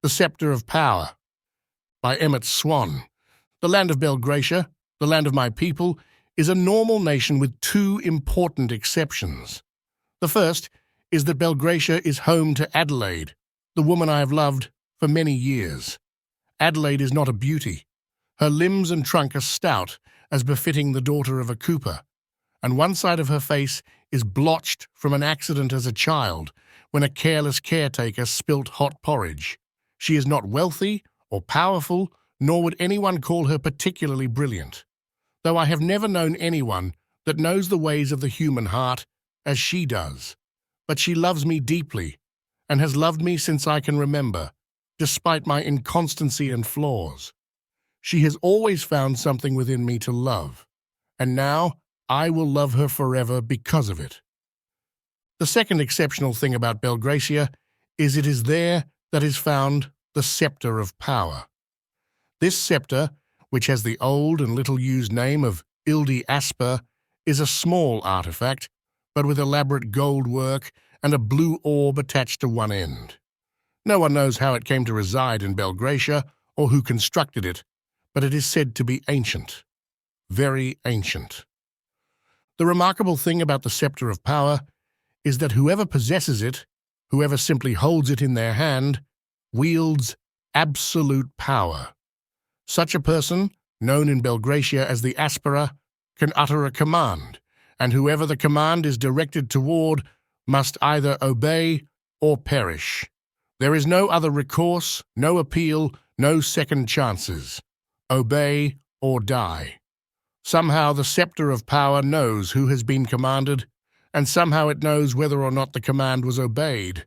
The Scepter of Power by Emmett Swan. The land of Belgracia, the land of my people, is a normal nation with two important exceptions. The first is that Belgracia is home to Adelaide, the woman I have loved for many years. Adelaide is not a beauty. Her limbs and trunk are stout, as befitting the daughter of a cooper, and one side of her face is blotched from an accident as a child when a careless caretaker spilt hot porridge. She is not wealthy or powerful, nor would anyone call her particularly brilliant, though I have never known anyone that knows the ways of the human heart as she does. But she loves me deeply, and has loved me since I can remember, despite my inconstancy and flaws. She has always found something within me to love, and now I will love her forever because of it. The second exceptional thing about Belgracia is it is there that is found the Scepter of Power. This scepter, which has the old and little-used name of Ildi Asper, is a small artifact, but with elaborate gold work and a blue orb attached to one end. No one knows how it came to reside in Belgracia or who constructed it, but it is said to be ancient, very ancient. The remarkable thing about the Scepter of Power is that whoever possesses it, whoever simply holds it in their hand, wields absolute power. Such a person, known in Belgracia as the Aspera, can utter a command, and whoever the command is directed toward must either obey or perish. There is no other recourse, no appeal, no second chances. Obey or die. Somehow the Scepter of Power knows who has been commanded, and somehow it knows whether or not the command was obeyed,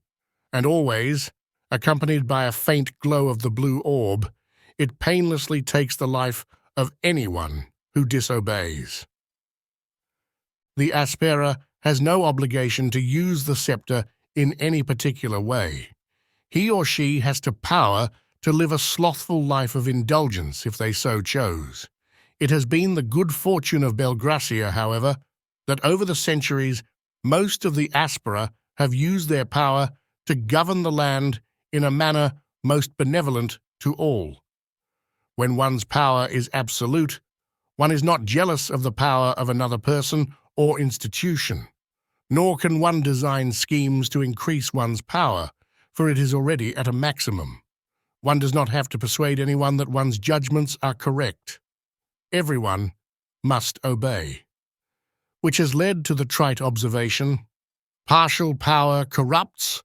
and always, accompanied by a faint glow of the blue orb, it painlessly takes the life of anyone who disobeys. The Aspera has no obligation to use the scepter in any particular way. He or she has the power to live a slothful life of indulgence if they so chose. It has been the good fortune of Belgracia, however, that over the centuries most of the Aspera have used their power to govern the land in a manner most benevolent to all. When one's power is absolute, one is not jealous of the power of another person or institution, nor can one design schemes to increase one's power, for it is already at a maximum. One does not have to persuade anyone that one's judgments are correct. Everyone must obey. Which has led to the trite observation, partial power corrupts,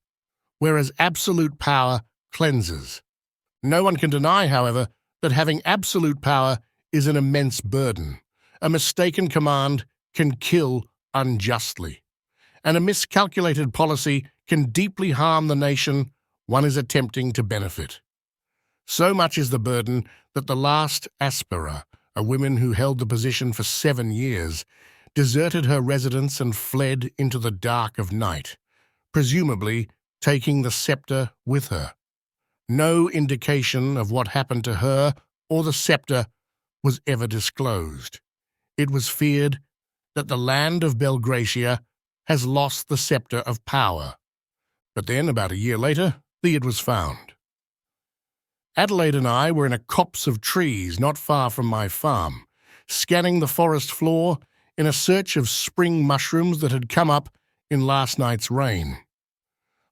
whereas absolute power cleanses. No one can deny, however, that having absolute power is an immense burden. A mistaken command can kill unjustly, and a miscalculated policy can deeply harm the nation one is attempting to benefit. So much is the burden that the last Aspera, a woman who held the position for 7 years, deserted her residence and fled into the dark of night, presumably taking the scepter with her. No indication of what happened to her or the scepter was ever disclosed. It was feared that the land of Belgracia has lost the Scepter of Power. But then, about a year later, it was found. Adelaide and I were in a copse of trees not far from my farm, scanning the forest floor in a search of spring mushrooms that had come up in last night's rain.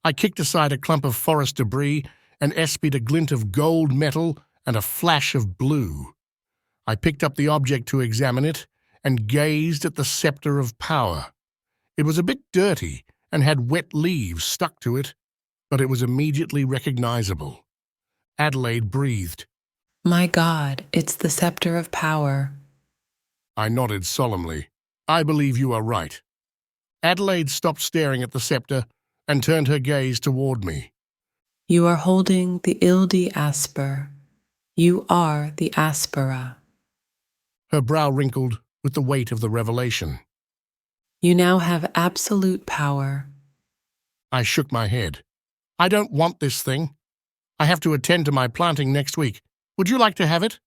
I kicked aside a clump of forest debris and espied a glint of gold metal and a flash of blue. I picked up the object to examine it and gazed at the Scepter of Power. It was a bit dirty and had wet leaves stuck to it, but it was immediately recognizable. Adelaide breathed. My God, it's the Scepter of Power. I nodded solemnly. I believe you are right. Adelaide stopped staring at the scepter and turned her gaze toward me. You are holding the Ildi Asper. You are the Aspera. Her brow wrinkled with the weight of the revelation. You now have absolute power. I shook my head. I don't want this thing. I have to attend to my planting next week. Would you like to have it?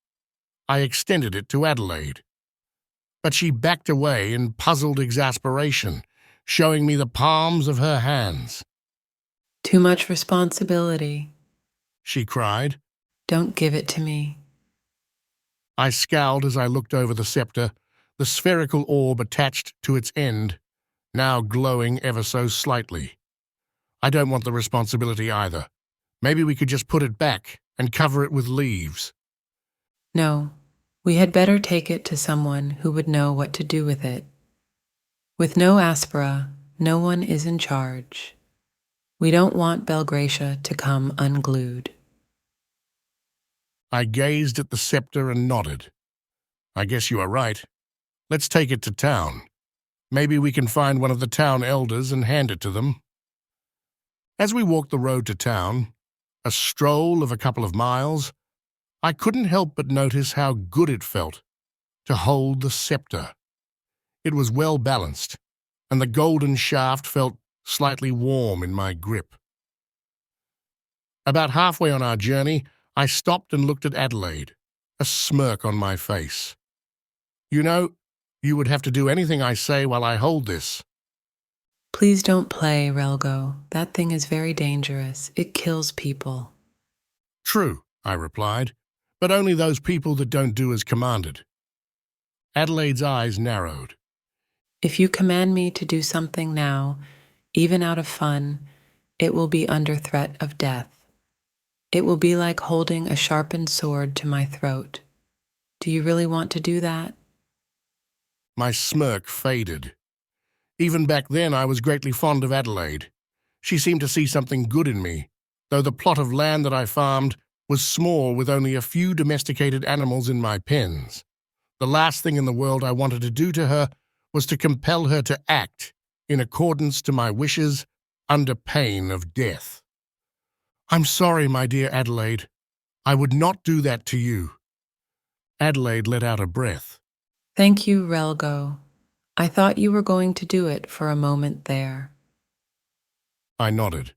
I extended it to Adelaide. But she backed away in puzzled exasperation, showing me the palms of her hands. Too much responsibility. she cried. Don't give it to me. I scowled as I looked over the scepter, the spherical orb attached to its end, now glowing ever so slightly. I don't want the responsibility either. Maybe we could just put it back and cover it with leaves. No, we had better take it to someone who would know what to do with it. With no Aspera, no one is in charge. We don't want Belgracia to come unglued. I gazed at the scepter and nodded. I guess you are right. Let's take it to town. Maybe we can find one of the town elders and hand it to them. As we walked the road to town, a stroll of a couple of miles, I couldn't help but notice how good it felt to hold the scepter. It was well balanced, and the golden shaft felt slightly warm in my grip. About halfway on our journey, I stopped and looked at Adelaide, a smirk on my face. You know, you would have to do anything I say while I hold this. Please don't play, Relgo. That thing is very dangerous. It kills people. True, I replied, but only those people that don't do as commanded. Adelaide's eyes narrowed. If you command me to do something now, even out of fun, it will be under threat of death. It will be like holding a sharpened sword to my throat. Do you really want to do that? My smirk faded. Even back then I was greatly fond of Adelaide. She seemed to see something good in me, though the plot of land that I farmed was small with only a few domesticated animals in my pens. The last thing in the world I wanted to do to her was to compel her to act in accordance to my wishes under pain of death. I'm sorry, my dear Adelaide. I would not do that to you. Adelaide let out a breath. Thank you, Relgo. I thought you were going to do it for a moment there. I nodded.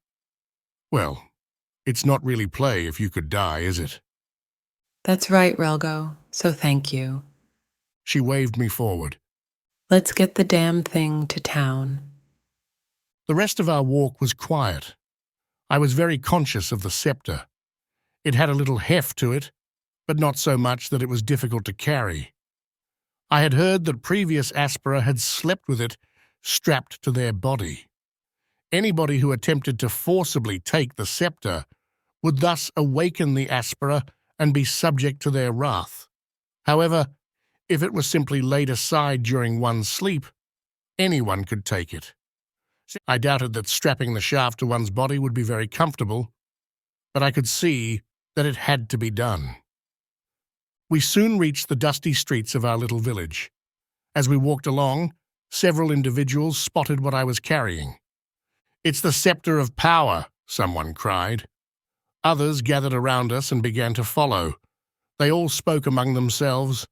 Well, it's not really play if you could die, is it? That's right, Relgo, so thank you. She waved me forward. Let's get the damn thing to town. The rest of our walk was quiet. I was very conscious of the scepter. It had a little heft to it, but not so much that it was difficult to carry. I had heard that previous Aspera had slept with it strapped to their body. Anybody who attempted to forcibly take the scepter would thus awaken the Aspera and be subject to their wrath. However, if it was simply laid aside during one's sleep, anyone could take it. I doubted that strapping the shaft to one's body would be very comfortable, but I could see that it had to be done. We soon reached the dusty streets of our little village. As we walked along, several individuals spotted what I was carrying. "It's the scepter of power," someone cried. Others gathered around us and began to follow. They all spoke among themselves,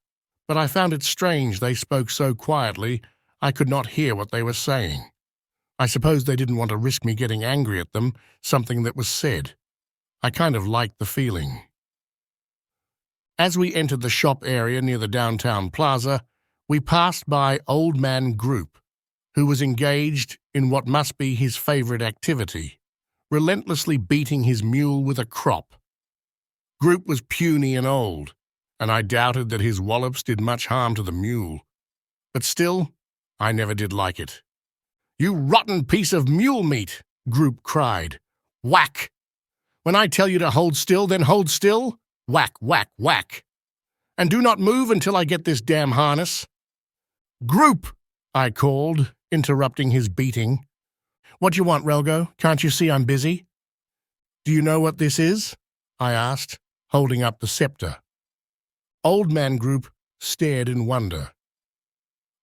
but I found it strange they spoke so quietly I could not hear what they were saying. I suppose they didn't want to risk me getting angry at them, something that was said. I kind of liked the feeling. As we entered the shop area near the downtown plaza, we passed by Old Man Group, who was engaged in what must be his favorite activity, relentlessly beating his mule with a crop. Group was puny and old, and I doubted that his wallops did much harm to the mule. But still, I never did like it. "You rotten piece of mule meat!" Group cried. "Whack! When I tell you to hold still, then hold still. Whack, whack, whack. And do not move until I get this damn harness." "Group!" I called, interrupting his beating. "What do you want, Relgo? Can't you see I'm busy?" "Do you know what this is?" I asked, holding up the scepter. Old Man Group stared in wonder.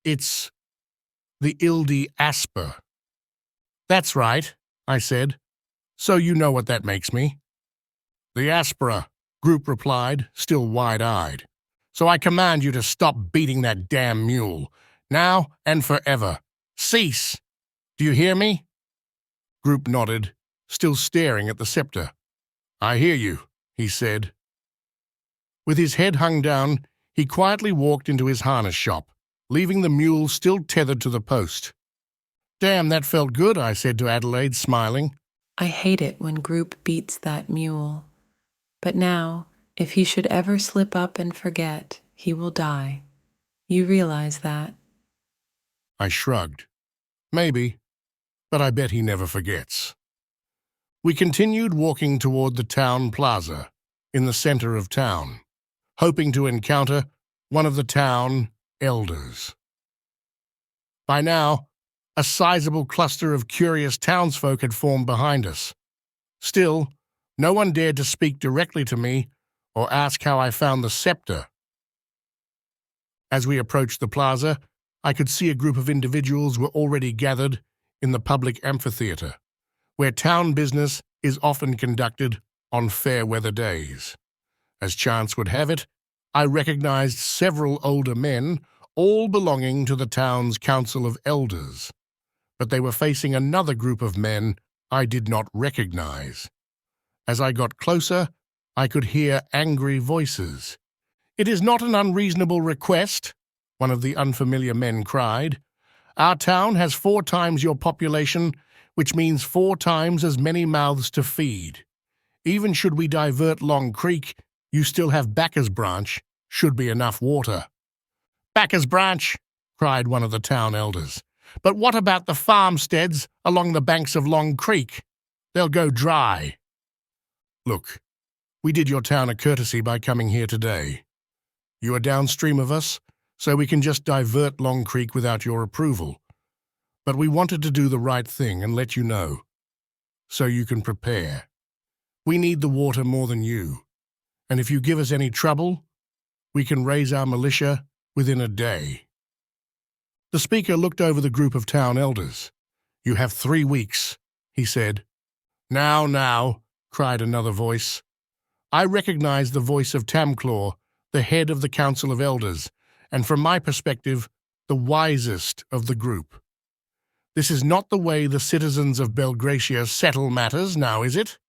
"It's the Ildi Asper." "That's right," I said. "So you know what that makes me." "The Aspera," Group replied, still wide-eyed. "So I command you to stop beating that damn mule, now and forever. Cease! Do you hear me?" Group nodded, still staring at the scepter. "I hear you," he said. With his head hung down, he quietly walked into his harness shop, leaving the mule still tethered to the post. "Damn, that felt good," I said to Adelaide, smiling. I hate it when Group beats that mule. But now, if he should ever slip up and forget, he will die. You realize that? I shrugged. Maybe, but I bet he never forgets. We continued walking toward the town plaza, in the center of town, hoping to encounter one of the town elders. By now, a sizable cluster of curious townsfolk had formed behind us. Still, no one dared to speak directly to me or ask how I found the scepter. As we approached the plaza, I could see a group of individuals were already gathered in the public amphitheater, where town business is often conducted on fair weather days. As chance would have it, I recognized several older men, all belonging to the town's council of elders, but they were facing another group of men I did not recognize. As I got closer, I could hear angry voices. "It is not an unreasonable request," one of the unfamiliar men cried. "Our town has 4 times your population, which means 4 times as many mouths to feed. Even should we divert Long Creek, you still have Bacchus Branch, should be enough water." "Bacchus Branch," cried one of the town elders. "But what about the farmsteads along the banks of Long Creek? They'll go dry." "Look, we did your town a courtesy by coming here today. You are downstream of us, so we can just divert Long Creek without your approval. But we wanted to do the right thing and let you know, so you can prepare. We need the water more than you, and if you give us any trouble, we can raise our militia within a day." The speaker looked over the group of town elders. "You have 3 weeks," he said. Now," cried another voice. I recognized the voice of Tamclaw, the head of the Council of Elders, and from my perspective, the wisest of the group. "This is not the way the citizens of Belgracia settle matters, now is it?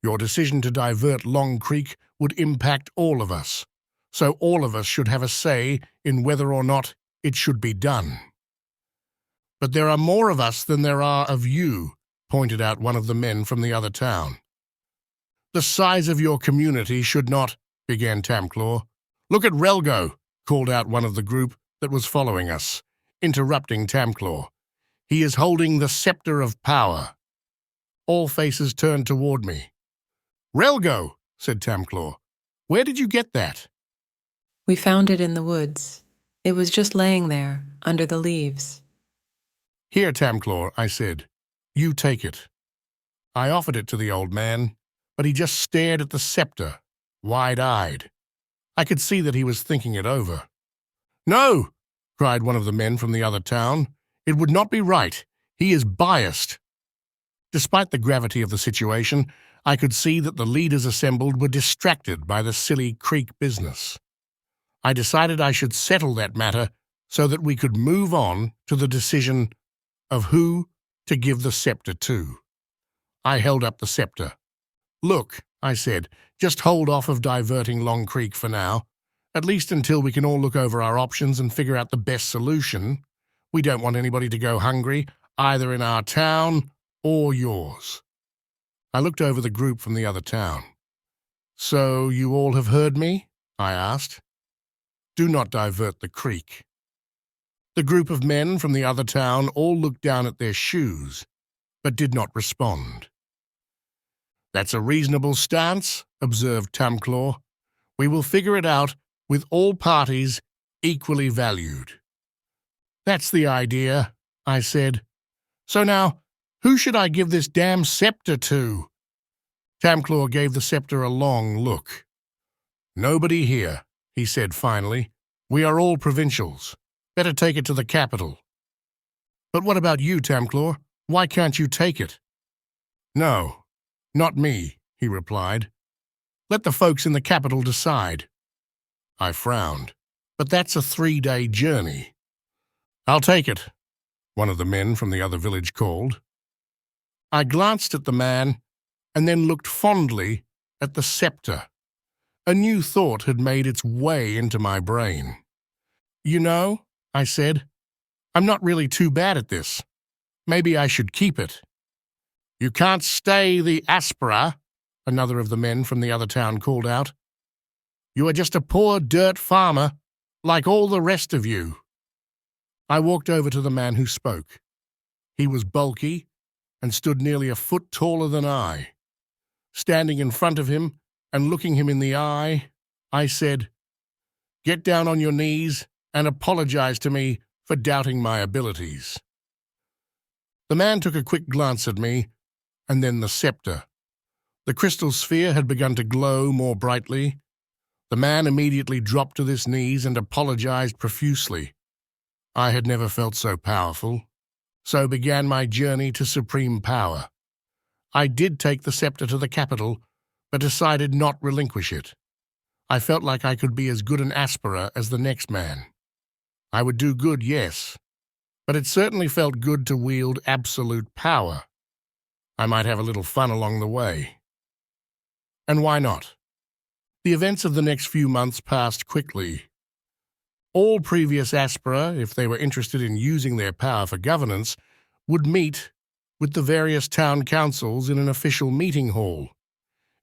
Your decision to divert Long Creek would impact all of us, so all of us should have a say in whether or not it should be done." "But there are more of us than there are of you," pointed out one of the men from the other town. "The size of your community should not," began Tamclaw. "Look at Relgo," called out one of the group that was following us, interrupting Tamclaw. "He is holding the scepter of power." All faces turned toward me. "Relgo," said Tamclaw. "Where did you get that?" We found it in the woods. It was just laying there, under the leaves. "Here, Tamclaw," I said. "You take it." I offered it to the old man, but he just stared at the scepter, wide-eyed. I could see that he was thinking it over. "No!" cried one of the men from the other town. "It would not be right. He is biased." Despite the gravity of the situation, I could see that the leaders assembled were distracted by the silly creek business. I decided I should settle that matter so that we could move on to the decision of who to give the scepter to. I held up the scepter. "Look," I said, "just hold off of diverting Long Creek for now, at least until we can all look over our options and figure out the best solution. We don't want anybody to go hungry, either in our town or yours." I looked over the group from the other town. "So you all have heard me?" I asked. "Do not divert the creek." The group of men from the other town all looked down at their shoes, but did not respond. "That's a reasonable stance," observed Tamclaw. "We will figure it out with all parties equally valued." "That's the idea," I said. "So now, who should I give this damn scepter to?" Tamclaw gave the scepter a long look. "Nobody here," he said finally. "We are all provincials. Better take it to the capital." "But what about you, Tamclaw? Why can't you take it?" "No, not me," he replied. "Let the folks in the capital decide." I frowned. "But that's a 3-day journey." "I'll take it," one of the men from the other village called. I glanced at the man and then looked fondly at the scepter. A new thought had made its way into my brain. "You know," I said, "I'm not really too bad at this. Maybe I should keep it." "You can't stay the Aspera," another of the men from the other town called out. "You are just a poor dirt farmer, like all the rest of you." I walked over to the man who spoke. He was bulky and stood nearly a foot taller than I. Standing in front of him and looking him in the eye, I said, "Get down on your knees and apologize to me for doubting my abilities." The man took a quick glance at me, and then the scepter. The crystal sphere had begun to glow more brightly. The man immediately dropped to his knees and apologized profusely. I had never felt so powerful. So began my journey to supreme power. I did take the scepter to the capital, but decided not relinquish it. I felt like I could be as good an aspirer as the next man. I would do good, yes, but it certainly felt good to wield absolute power. I might have a little fun along the way. And why not? The events of the next few months passed quickly. All previous aspira, if they were interested in using their power for governance, would meet with the various town councils in an official meeting hall.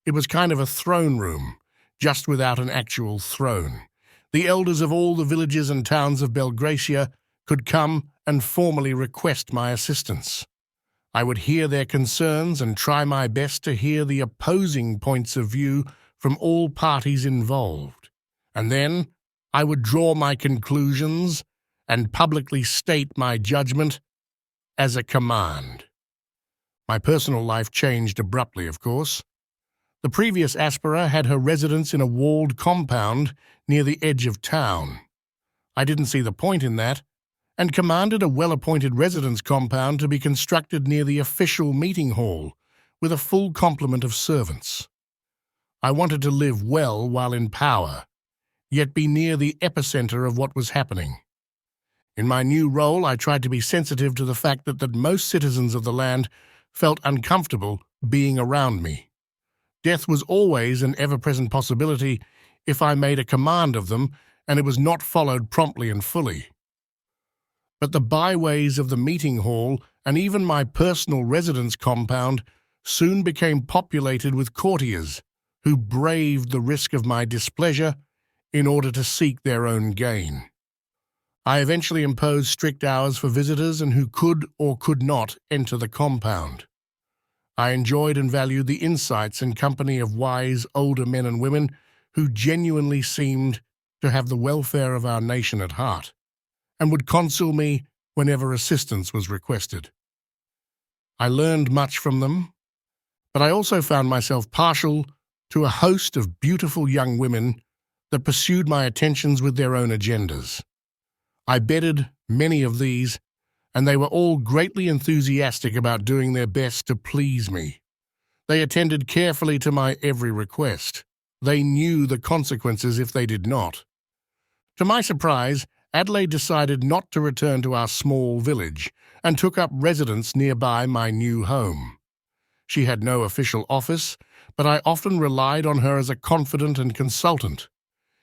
It was kind of a throne room, just without an actual throne. The elders of all the villages and towns of Belgracia could come and formally request my assistance. I would hear their concerns and try my best to hear the opposing points of view from all parties involved. And then I would draw my conclusions and publicly state my judgment as a command. My personal life changed abruptly, of course. The previous aspira had her residence in a walled compound near the edge of town. I didn't see the point in that, and commanded a well-appointed residence compound to be constructed near the official meeting hall, with a full complement of servants. I wanted to live well while in power, yet be near the epicenter of what was happening. In my new role, I tried to be sensitive to the fact that most citizens of the land felt uncomfortable being around me. Death was always an ever-present possibility if I made a command of them, and it was not followed promptly and fully. But the byways of the meeting hall and even my personal residence compound soon became populated with courtiers who braved the risk of my displeasure in order to seek their own gain. I eventually imposed strict hours for visitors and who could or could not enter the compound. I enjoyed and valued the insights and company of wise older men and women who genuinely seemed to have the welfare of our nation at heart, and would counsel me whenever assistance was requested. I learned much from them, but I also found myself partial to a host of beautiful young women that pursued my attentions with their own agendas. I bedded many of these, and they were all greatly enthusiastic about doing their best to please me. They attended carefully to my every request. They knew the consequences if they did not. To my surprise, Adelaide decided not to return to our small village and took up residence nearby my new home. She had no official office, but I often relied on her as a confidant and consultant.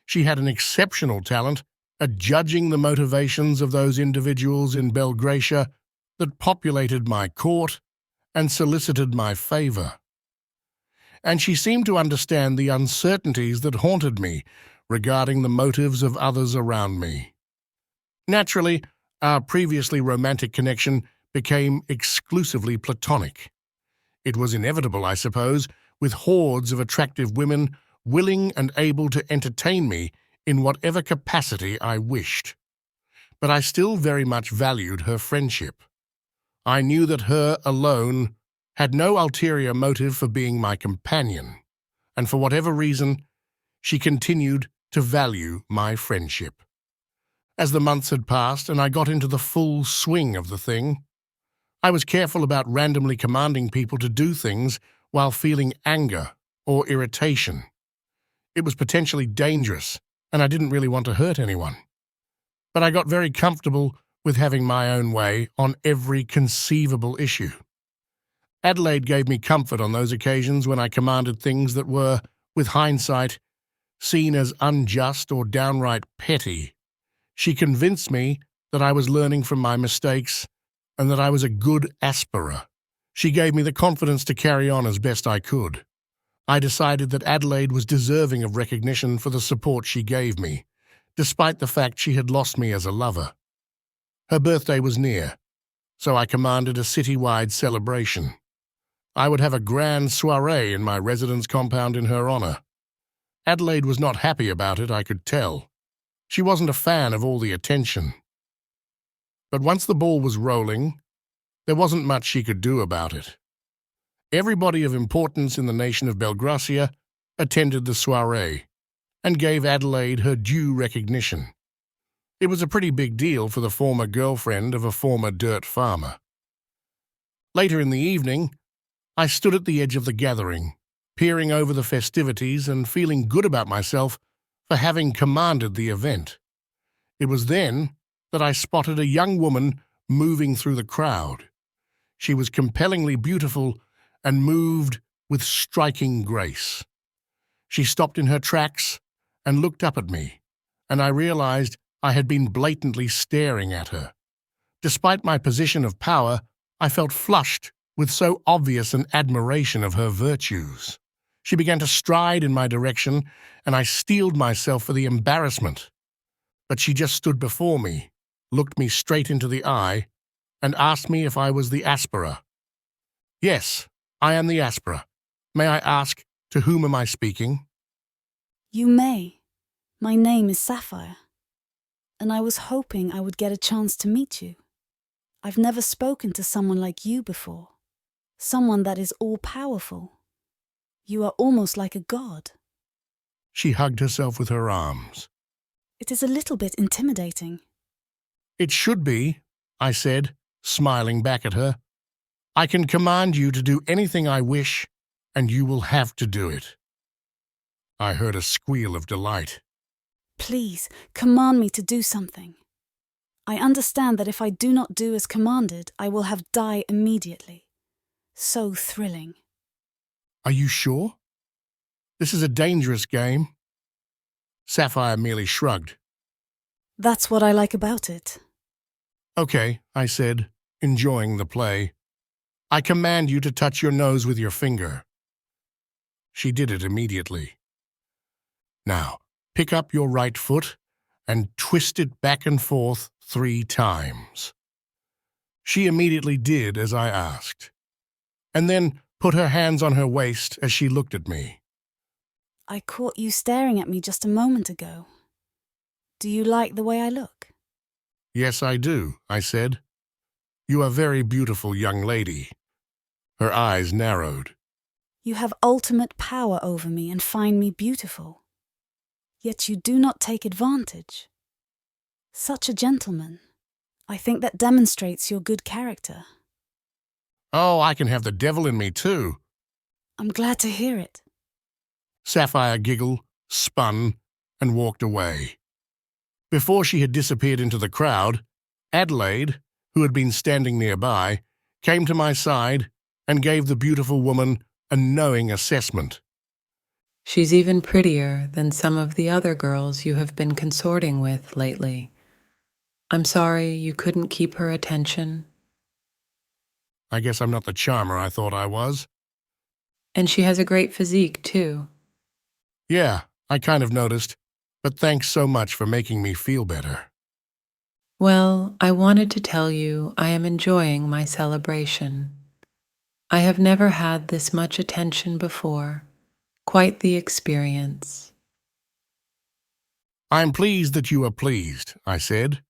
She had an exceptional talent at judging the motivations of those individuals in Belgracia that populated my court and solicited my favor. And she seemed to understand the uncertainties that haunted me regarding the motives of others around me. Naturally, our previously romantic connection became exclusively platonic. It was inevitable, I suppose, with hordes of attractive women willing and able to entertain me in whatever capacity I wished. But I still very much valued her friendship. I knew that her alone had no ulterior motive for being my companion, and for whatever reason, she continued to value my friendship. As the months had passed and I got into the full swing of the thing, I was careful about randomly commanding people to do things while feeling anger or irritation. It was potentially dangerous, and I didn't really want to hurt anyone. But I got very comfortable with having my own way on every conceivable issue. Adelaide gave me comfort on those occasions when I commanded things that were, with hindsight, seen as unjust or downright petty. She convinced me that I was learning from my mistakes and that I was a good aspirer. She gave me the confidence to carry on as best I could. I decided that Adelaide was deserving of recognition for the support she gave me, despite the fact she had lost me as a lover. Her birthday was near, so I commanded a citywide celebration. I would have a grand soiree in my residence compound in her honor. Adelaide was not happy about it, I could tell. She wasn't a fan of all the attention. But once the ball was rolling, there wasn't much she could do about it. Everybody of importance in the nation of Belgracia attended the soiree and gave Adelaide her due recognition. It was a pretty big deal for the former girlfriend of a former dirt farmer. Later in the evening, I stood at the edge of the gathering, peering over the festivities and feeling good about myself for having commanded the event. It was then that I spotted a young woman moving through the crowd. She was compellingly beautiful and moved with striking grace. She stopped in her tracks and looked up at me, and I realized I had been blatantly staring at her. Despite my position of power, I felt flushed with so obvious an admiration of her virtues. She began to stride in my direction, and I steeled myself for the embarrassment. But she just stood before me, looked me straight into the eye, and asked me if I was the Aspera. Yes, I am the Aspera. May I ask, to whom am I speaking? You may. My name is Sapphire, and I was hoping I would get a chance to meet you. I've never spoken to someone like you before, someone that is all-powerful. You are almost like a god. She hugged herself with her arms. It is a little bit intimidating. It should be, I said, smiling back at her. I can command you to do anything I wish, and you will have to do it. I heard a squeal of delight. Please, command me to do something. I understand that if I do not do as commanded, I will have die immediately. So thrilling. Are you sure? This is a dangerous game. Sapphire merely shrugged. That's what I like about it. Okay, I said, enjoying the play. I command you to touch your nose with your finger. She did it immediately. Now, pick up your right foot and twist it back and forth 3 times. She immediately did as I asked, and then put her hands on her waist as she looked at me. I caught you staring at me just a moment ago. Do you like the way I look? Yes, I do, I said. You are very beautiful, young lady. Her eyes narrowed. You have ultimate power over me and find me beautiful. Yet you do not take advantage. Such a gentleman. I think that demonstrates your good character. Oh, I can have the devil in me too. I'm glad to hear it. Sapphire giggled, spun, and walked away. Before she had disappeared into the crowd, Adelaide, who had been standing nearby, came to my side and gave the beautiful woman a knowing assessment. She's even prettier than some of the other girls you have been consorting with lately. I'm sorry you couldn't keep her attention. I guess I'm not the charmer I thought I was. And she has a great physique, too. Yeah, I kind of noticed, but thanks so much for making me feel better. Well, I wanted to tell you I am enjoying my celebration. I have never had this much attention before. Quite the experience. I'm pleased that you are pleased, I said,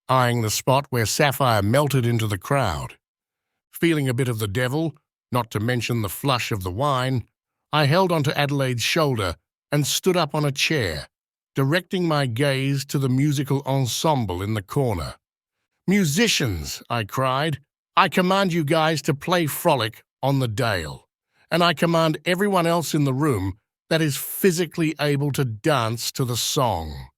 eyeing the spot where Sapphire melted into the crowd. Feeling a bit of the devil, not to mention the flush of the wine, I held onto Adelaide's shoulder and stood up on a chair, directing my gaze to the musical ensemble in the corner. Musicians, I cried, I command you guys to play Frolic on the Dale, and I command everyone else in the room that is physically able to dance to the song.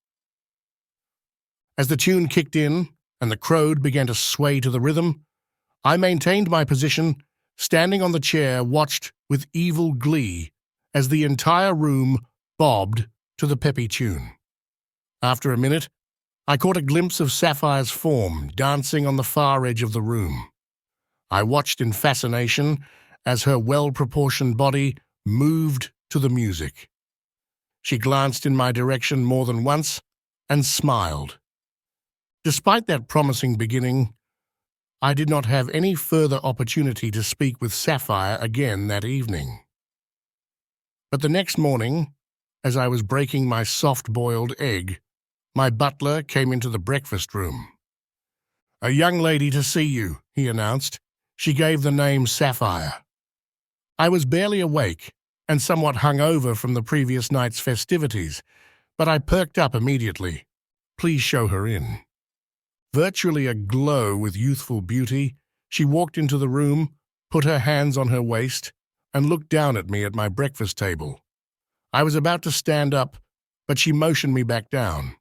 As the tune kicked in and the crowd began to sway to the rhythm, I maintained my position, standing on the chair, watched with evil glee as the entire room bobbed to the peppy tune. After a minute, I caught a glimpse of Sapphire's form dancing on the far edge of the room. I watched in fascination as her well-proportioned body moved to the music. She glanced in my direction more than once and smiled. Despite that promising beginning, I did not have any further opportunity to speak with Sapphire again that evening. But the next morning, as I was breaking my soft-boiled egg, my butler came into the breakfast room. "A young lady to see you," he announced. She gave the name Sapphire. I was barely awake and somewhat hungover from the previous night's festivities, but I perked up immediately. "Please show her in." Virtually aglow with youthful beauty, she walked into the room, put her hands on her waist, and looked down at me at my breakfast table. I was about to stand up, but she motioned me back down.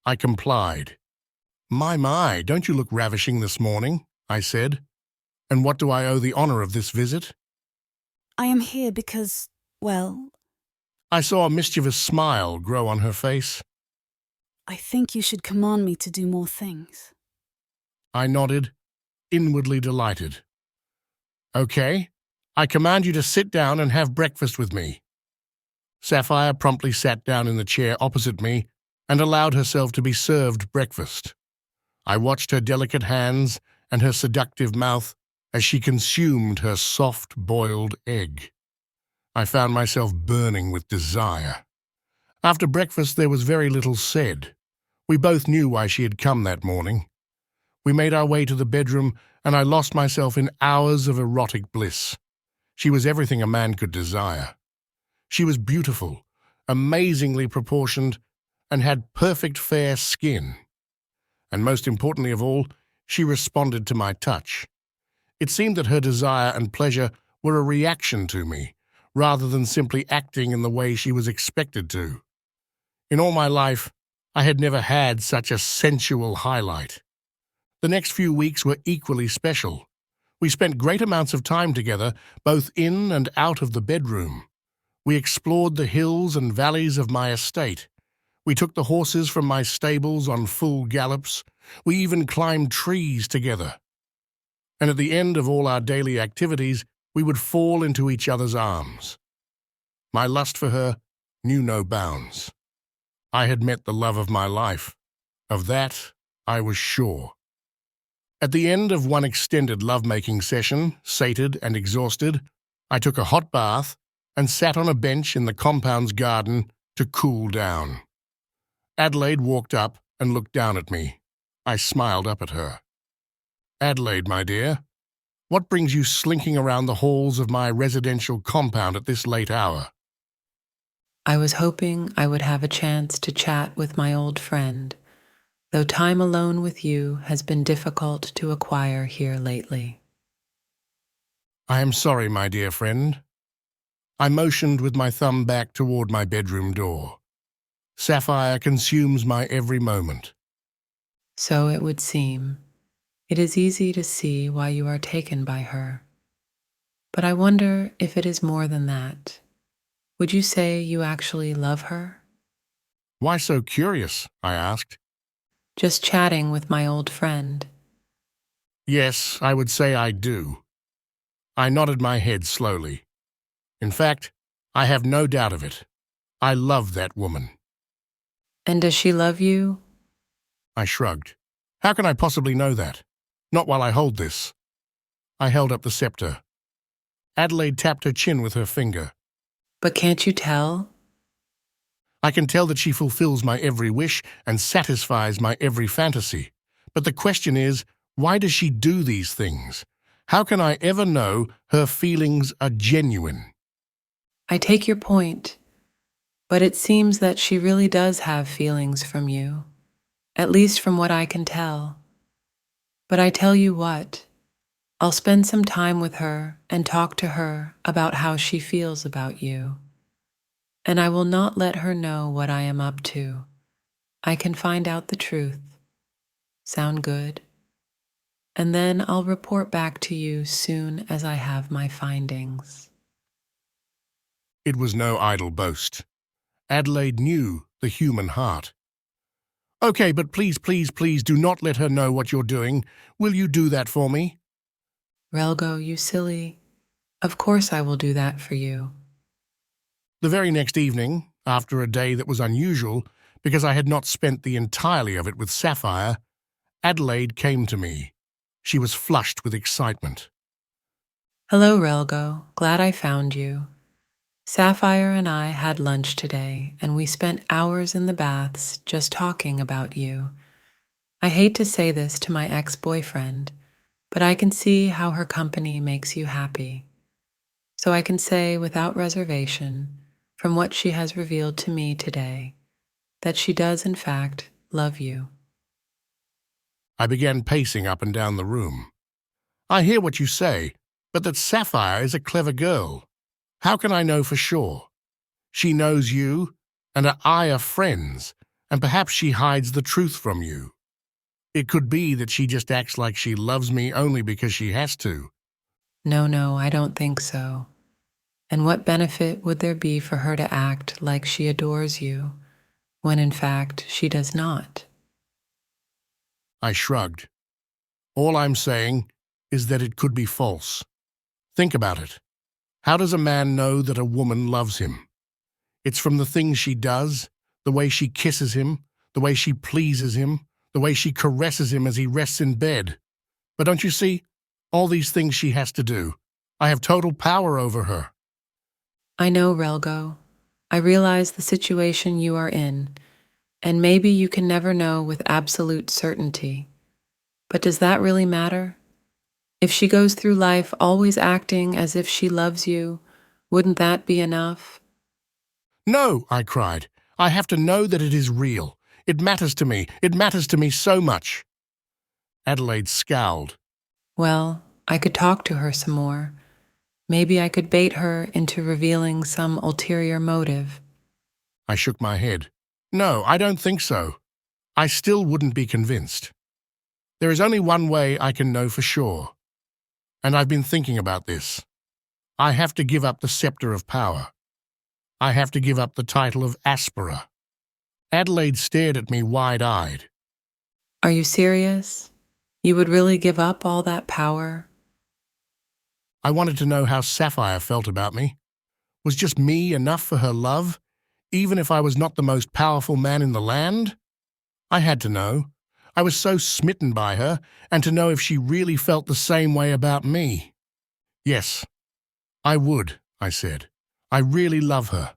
I complied. My, don't you look ravishing this morning?" I said. "And what do I owe the honor of this visit?" I am here because, well, I saw a mischievous smile grow on her face. I think you should command me to do more things. I nodded, inwardly delighted. "Okay, I command you to sit down and have breakfast with me." Sapphire promptly sat down in the chair opposite me and allowed herself to be served breakfast. I watched her delicate hands and her seductive mouth as she consumed her soft-boiled egg. I found myself burning with desire. After breakfast, there was very little said. We both knew why she had come that morning. We made our way to the bedroom, and I lost myself in hours of erotic bliss. She was everything a man could desire. She was beautiful, amazingly proportioned, and had perfect fair skin. And most importantly of all, she responded to my touch. It seemed that her desire and pleasure were a reaction to me, rather than simply acting in the way she was expected to. In all my life, I had never had such a sensual highlight. The next few weeks were equally special. We spent great amounts of time together, both in and out of the bedroom. We explored the hills and valleys of my estate. We took the horses from my stables on full gallops. We even climbed trees together. And at the end of all our daily activities, we would fall into each other's arms. My lust for her knew no bounds. I had met the love of my life. Of that, I was sure. At the end of one extended lovemaking session, sated and exhausted, I took a hot bath and sat on a bench in the compound's garden to cool down. Adelaide walked up and looked down at me. I smiled up at her. "Adelaide, my dear, what brings you slinking around the halls of my residential compound at this late hour?" I was hoping I would have a chance to chat with my old friend, though time alone with you has been difficult to acquire here lately. "I am sorry, my dear friend." I motioned with my thumb back toward my bedroom door. "Sapphire consumes my every moment." So it would seem. It is easy to see why you are taken by her. But I wonder if it is more than that. Would you say you actually love her? "Why so curious?" I asked. Just chatting with my old friend. "Yes, I would say I do." I nodded my head slowly. "In fact, I have no doubt of it. I love that woman." And does she love you? I shrugged. "How can I possibly know that? Not while I hold this." I held up the scepter. Adelaide tapped her chin with her finger. But can't you tell? "I can tell that she fulfills my every wish and satisfies my every fantasy. But the question is, why does she do these things? How can I ever know her feelings are genuine?" I take your point, but it seems that she really does have feelings from you, at least from what I can tell. But I tell you what, I'll spend some time with her and talk to her about how she feels about you. And I will not let her know what I am up to. I can find out the truth. Sound good? And then I'll report back to you soon as I have my findings. It was no idle boast. Adelaide knew the human heart. "Okay, but please, please, please do not let her know what you're doing. Will you do that for me?" Relgo, you silly. Of course I will do that for you. The very next evening, after a day that was unusual because I had not spent the entirety of it with Sapphire, Adelaide came to me. She was flushed with excitement. Hello, Relgo. Glad I found you. Sapphire and I had lunch today, and we spent hours in the baths just talking about you. I hate to say this to my ex-boyfriend, but I can see how her company makes you happy. So I can say without reservation, from what she has revealed to me today, that she does in fact love you. I began pacing up and down the room. I hear what you say, but that Sapphire is a clever girl. How can I know for sure? She knows you, and I are friends, and perhaps she hides the truth from you. It could be that she just acts like she loves me only because she has to. No, I don't think so. And what benefit would there be for her to act like she adores you, when in fact she does not? I shrugged. All I'm saying is that it could be false. Think about it. How does a man know that a woman loves him? It's from the things she does, the way she kisses him, the way she pleases him, the way she caresses him as he rests in bed. But don't you see? All these things she has to do. I have total power over her. I know, Relgo. I realize the situation you are in, and maybe you can never know with absolute certainty. But does that really matter? If she goes through life always acting as if she loves you, wouldn't that be enough? No, I cried. I have to know that it is real. It matters to me. It matters to me so much. Adelaide scowled. Well, I could talk to her some more. Maybe I could bait her into revealing some ulterior motive. I shook my head. No, I don't think so. I still wouldn't be convinced. There is only one way I can know for sure. And I've been thinking about this. I have to give up the scepter of power. I have to give up the title of Aspera. Adelaide stared at me wide-eyed. Are you serious? You would really give up all that power? I wanted to know how Sapphire felt about me. Was just me enough for her love, even if I was not the most powerful man in the land? I had to know. I was so smitten by her, and to know if she really felt the same way about me. Yes, I would, I said. I really love her,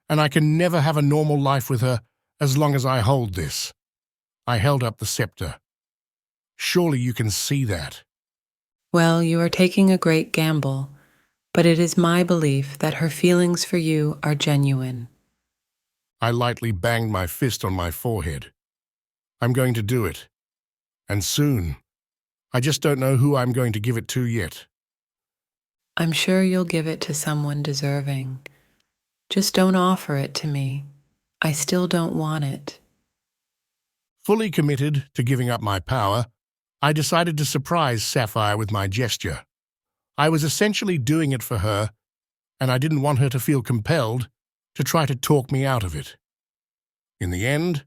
and I can never have a normal life with her as long as I hold this. I held up the scepter. Surely you can see that. Well, you are taking a great gamble, but it is my belief that her feelings for you are genuine. I lightly banged my fist on my forehead. I'm going to do it. And soon. I just don't know who I'm going to give it to yet. I'm sure you'll give it to someone deserving. Just don't offer it to me. I still don't want it. Fully committed to giving up my power, I decided to surprise Sapphire with my gesture. I was essentially doing it for her, and I didn't want her to feel compelled to try to talk me out of it. In the end,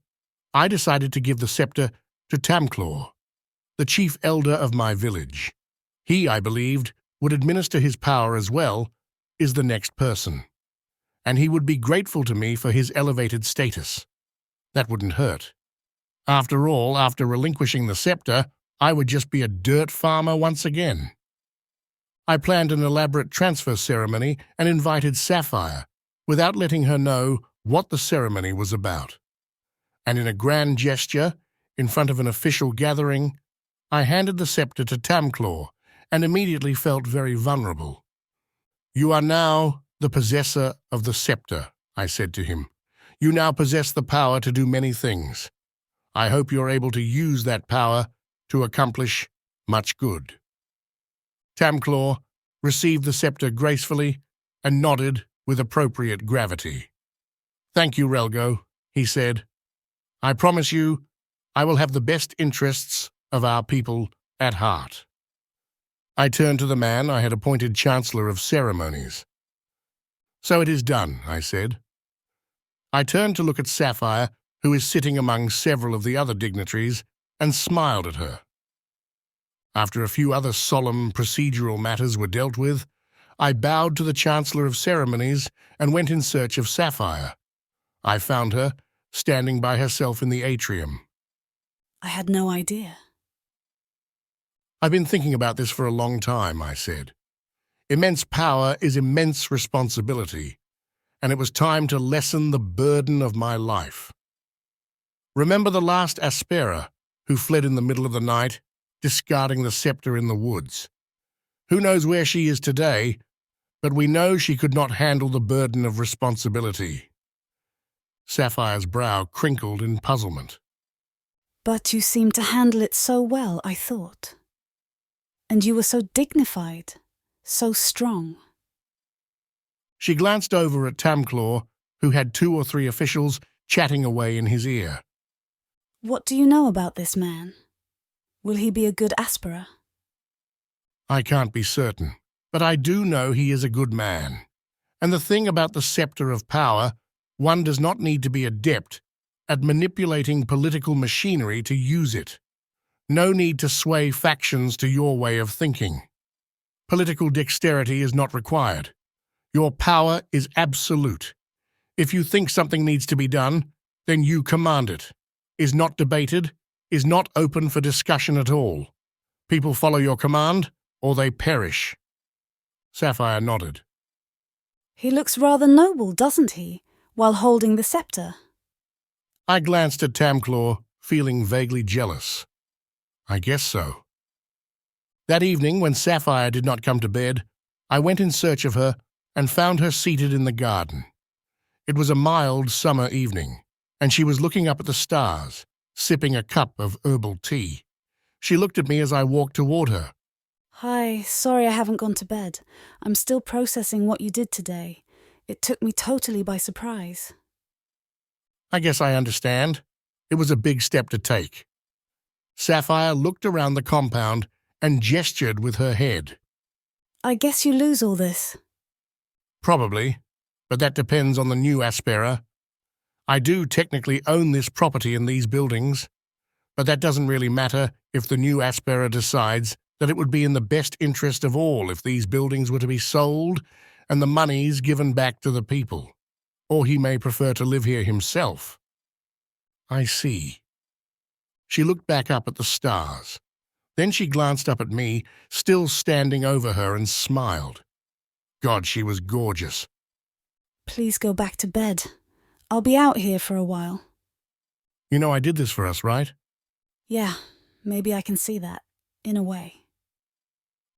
I decided to give the scepter to Tamclaw, the chief elder of my village. He, I believed, would administer his power as well as the next person, and he would be grateful to me for his elevated status. That wouldn't hurt. After all, after relinquishing the scepter, I would just be a dirt farmer once again. I planned an elaborate transfer ceremony and invited Sapphire, without letting her know what the ceremony was about. And in a grand gesture, in front of an official gathering, I handed the scepter to Tamclaw and immediately felt very vulnerable. You are now the possessor of the scepter, I said to him. You now possess the power to do many things. I hope you're able to use that power to accomplish much good. Tamclaw received the scepter gracefully and nodded with appropriate gravity. Thank you, Relgo, he said. I promise you, I will have the best interests of our people at heart. I turned to the man I had appointed Chancellor of Ceremonies. So it is done, I said. I turned to look at Sapphire, who is sitting among several of the other dignitaries, and smiled at her. After a few other solemn procedural matters were dealt with, I bowed to the Chancellor of Ceremonies and went in search of Sapphire. I found her, standing by herself in the atrium. I had no idea. I've been thinking about this for a long time, I said. Immense power is immense responsibility, and it was time to lessen the burden of my life. Remember the last Aspera, who fled in the middle of the night, discarding the scepter in the woods. Who knows where she is today, but we know she could not handle the burden of responsibility. Sapphire's brow crinkled in puzzlement. But you seemed to handle it so well, I thought. And you were so dignified, so strong. She glanced over at Tamclaw, who had 2 or 3 officials chatting away in his ear. What do you know about this man? Will he be a good Aspera? I can't be certain, but I do know he is a good man. And the thing about the scepter of power, one does not need to be adept at manipulating political machinery to use it. No need to sway factions to your way of thinking. Political dexterity is not required. Your power is absolute. If you think something needs to be done, then you command it. Is not debated, is not open for discussion at all. People follow your command, or they perish. Sapphire nodded. He looks rather noble, doesn't he, while holding the scepter? I glanced at Tamclaw, feeling vaguely jealous. I guess so. That evening, when Sapphire did not come to bed, I went in search of her and found her seated in the garden. It was a mild summer evening, and she was looking up at the stars, sipping a cup of herbal tea. She looked at me as I walked toward her. Hi, sorry I haven't gone to bed. I'm still processing what you did today. It took me totally by surprise. I guess I understand. It was a big step to take. Sapphire looked around the compound and gestured with her head. I guess you lose all this. Probably, but that depends on the new Aspera. I do technically own this property and these buildings, but that doesn't really matter if the new Aspera decides that it would be in the best interest of all if these buildings were to be sold and the monies given back to the people. Or he may prefer to live here himself. I see. She looked back up at the stars. Then she glanced up at me, still standing over her, and smiled. God, she was gorgeous. Please go back to bed. I'll be out here for a while. You know I did this for us, right? Yeah, maybe I can see that, in a way.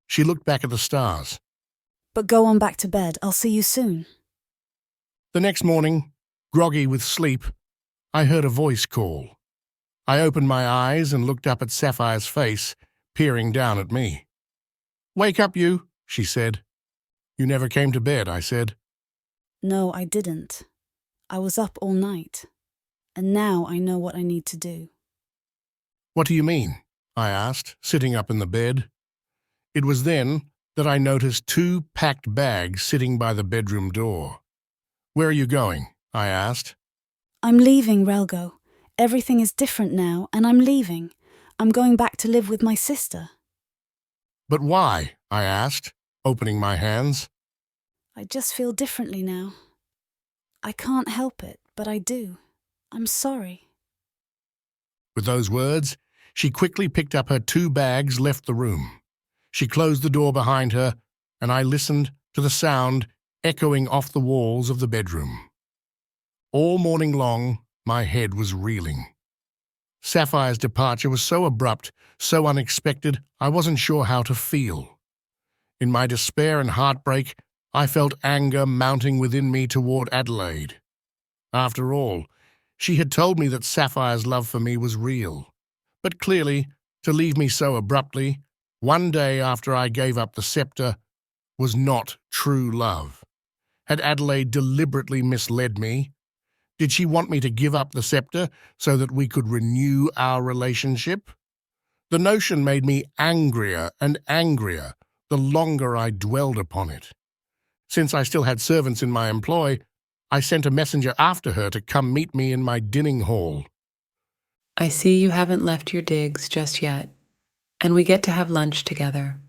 She looked back at the stars. But go on back to bed. I'll see you soon. The next morning, groggy with sleep, I heard a voice call. I opened my eyes and looked up at Sapphire's face, peering down at me. "Wake up, you," she said. "You never came to bed," I said. No, I didn't. I was up all night. And now I know what I need to do. "What do you mean?" I asked, sitting up in the bed. It was then that I noticed 2 packed bags sitting by the bedroom door. "Where are you going?" I asked. I'm leaving, Relgo. Everything is different now, and I'm leaving. I'm going back to live with my sister. "But why?" I asked, opening my hands. I just feel differently now. I can't help it, but I do. I'm sorry. With those words, she quickly picked up her 2 bags, left the room. She closed the door behind her, and I listened to the sound echoing off the walls of the bedroom. All morning long, my head was reeling. Sapphire's departure was so abrupt, so unexpected, I wasn't sure how to feel. In my despair and heartbreak, I felt anger mounting within me toward Adelaide. After all, she had told me that Sapphire's love for me was real. But clearly, to leave me so abruptly, one day after I gave up the scepter, was not true love. Had Adelaide deliberately misled me? Did she want me to give up the scepter so that we could renew our relationship? The notion made me angrier and angrier the longer I dwelled upon it. Since I still had servants in my employ, I sent a messenger after her to come meet me in my dining hall. I see you haven't left your digs just yet, and we get to have lunch together.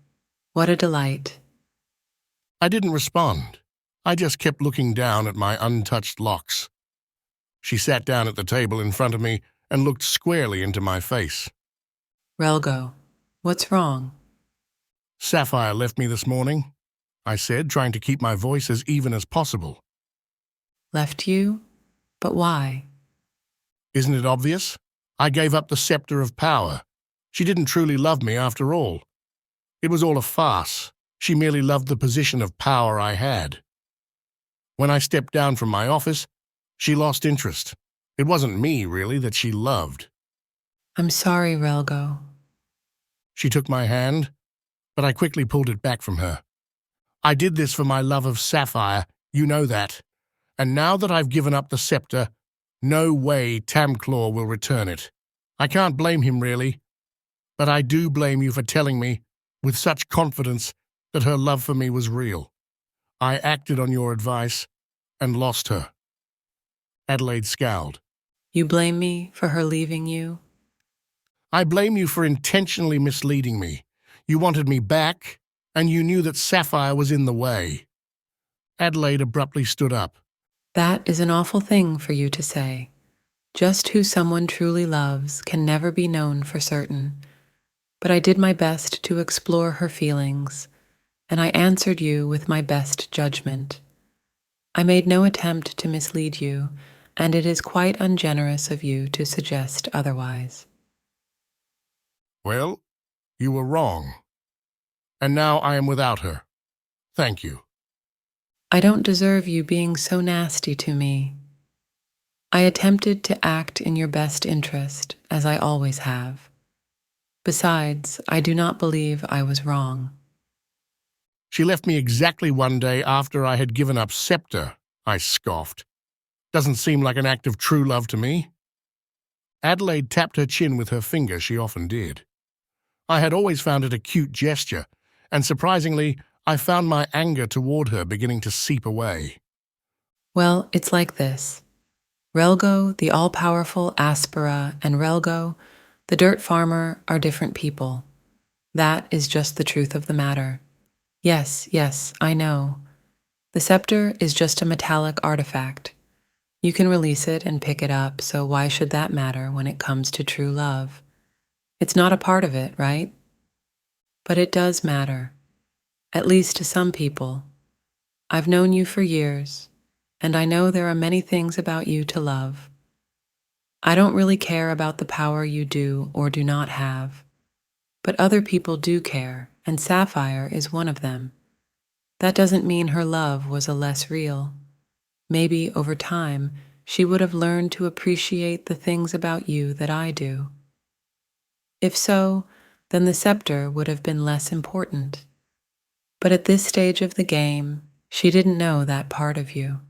What a delight. I didn't respond. I just kept looking down at my untouched locks. She sat down at the table in front of me and looked squarely into my face. Relgo, what's wrong? Sapphire left me this morning, I said, trying to keep my voice as even as possible. Left you? But why? Isn't it obvious? I gave up the scepter of power. She didn't truly love me after all. It was all a farce. She merely loved the position of power I had. When I stepped down from my office, she lost interest. It wasn't me, really, that she loved. I'm sorry, Relgo. She took my hand, but I quickly pulled it back from her. I did this for my love of Sapphire, you know that. And now that I've given up the scepter, no way Tamclaw will return it. I can't blame him, really. But I do blame you for telling me, with such confidence, that her love for me was real. I acted on your advice and lost her. Adelaide scowled. You blame me for her leaving you? I blame you for intentionally misleading me. You wanted me back, and you knew that Sapphire was in the way. Adelaide abruptly stood up. That is an awful thing for you to say. Just who someone truly loves can never be known for certain. But I did my best to explore her feelings, and I answered you with my best judgment. I made no attempt to mislead you, and it is quite ungenerous of you to suggest otherwise. Well, you were wrong. And now I am without her. Thank you. I don't deserve you being so nasty to me. I attempted to act in your best interest, as I always have. Besides, I do not believe I was wrong. She left me exactly one day after I had given up Scepter, I scoffed. Doesn't seem like an act of true love to me. Adelaide tapped her chin with her finger, she often did. I had always found it a cute gesture, and surprisingly, I found my anger toward her beginning to seep away. Well, it's like this. Relgo, the all-powerful Aspera, and Relgo, the dirt farmer, are different people. That is just the truth of the matter. Yes, I know. The scepter is just a metallic artifact. You can release it and pick it up, so why should that matter when it comes to true love? It's not a part of it, right? But it does matter. At least to some people. I've known you for years, and I know there are many things about you to love. I don't really care about the power you do or do not have, but other people do care, and Sapphire is one of them. That doesn't mean her love was a less real. Maybe over time, she would have learned to appreciate the things about you that I do. If so, then the scepter would have been less important. But at this stage of the game, she didn't know that part of you.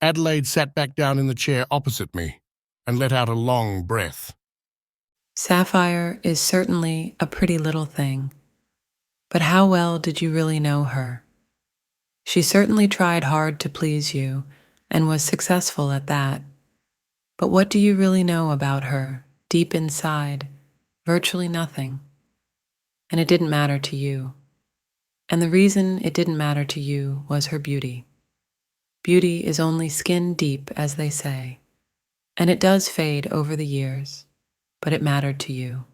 Adelaide sat back down in the chair opposite me and let out a long breath. Sapphire is certainly a pretty little thing, but how well did you really know her? She certainly tried hard to please you and was successful at that. But what do you really know about her, deep inside? Virtually nothing. And it didn't matter to you. And the reason it didn't matter to you was her beauty. Beauty is only skin deep, as they say, and it does fade over the years, but it mattered to you.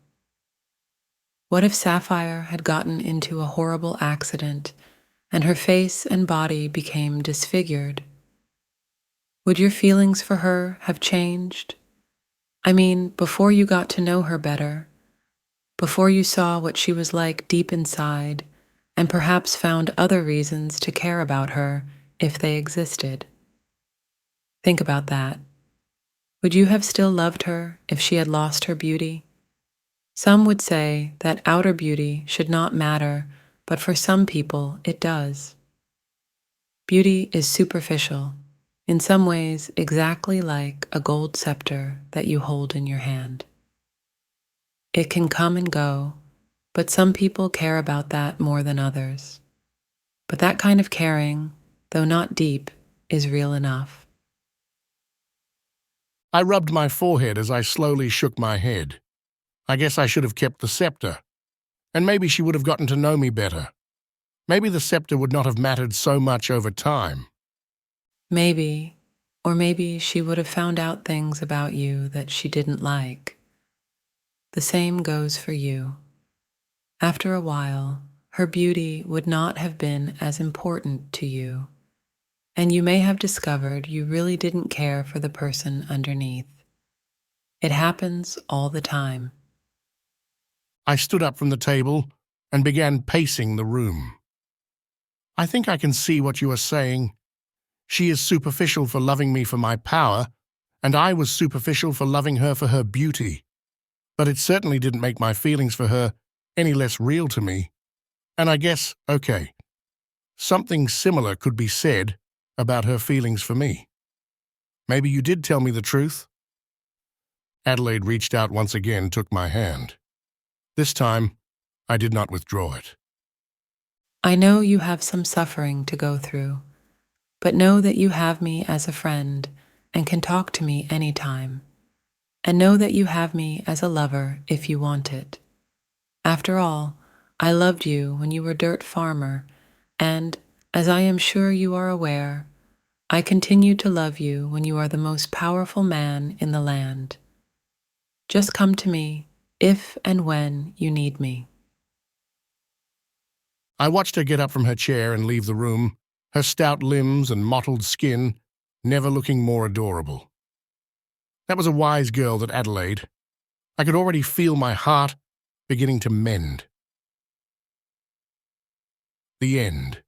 What if Sapphire had gotten into a horrible accident and her face and body became disfigured? Would your feelings for her have changed? I mean, before you got to know her better, before you saw what she was like deep inside, and perhaps found other reasons to care about her if they existed. Think about that. Would you have still loved her if she had lost her beauty? Some would say that outer beauty should not matter, but for some people it does. Beauty is superficial, in some ways exactly like a gold scepter that you hold in your hand. It can come and go, but some people care about that more than others. But that kind of caring, though not deep, is real enough. I rubbed my forehead as I slowly shook my head. I guess I should have kept the scepter, and maybe she would have gotten to know me better. maybe the scepter would not have mattered so much over time. Maybe, or maybe she would have found out things about you that she didn't like. The same goes for you. After a while, her beauty would not have been as important to you, and you may have discovered you really didn't care for the person underneath. It happens all the time. I stood up from the table and began pacing the room. I think I can see what you are saying. She is superficial for loving me for my power, and I was superficial for loving her for her beauty. But it certainly didn't make my feelings for her any less real to me. And I guess, okay, something similar could be said about her feelings for me. Maybe you did tell me the truth? Adelaide reached out once again, took my hand. This time, I did not withdraw it. I know you have some suffering to go through, but know that you have me as a friend and can talk to me anytime. And know that you have me as a lover if you want it. After all, I loved you when you were dirt farmer, and, as I am sure you are aware, I continue to love you when you are the most powerful man in the land. Just come to me if and when you need me. I watched her get up from her chair and leave the room, her stout limbs and mottled skin never looking more adorable. That was a wise girl, that Adelaide. I could already feel my heart beginning to mend. The end.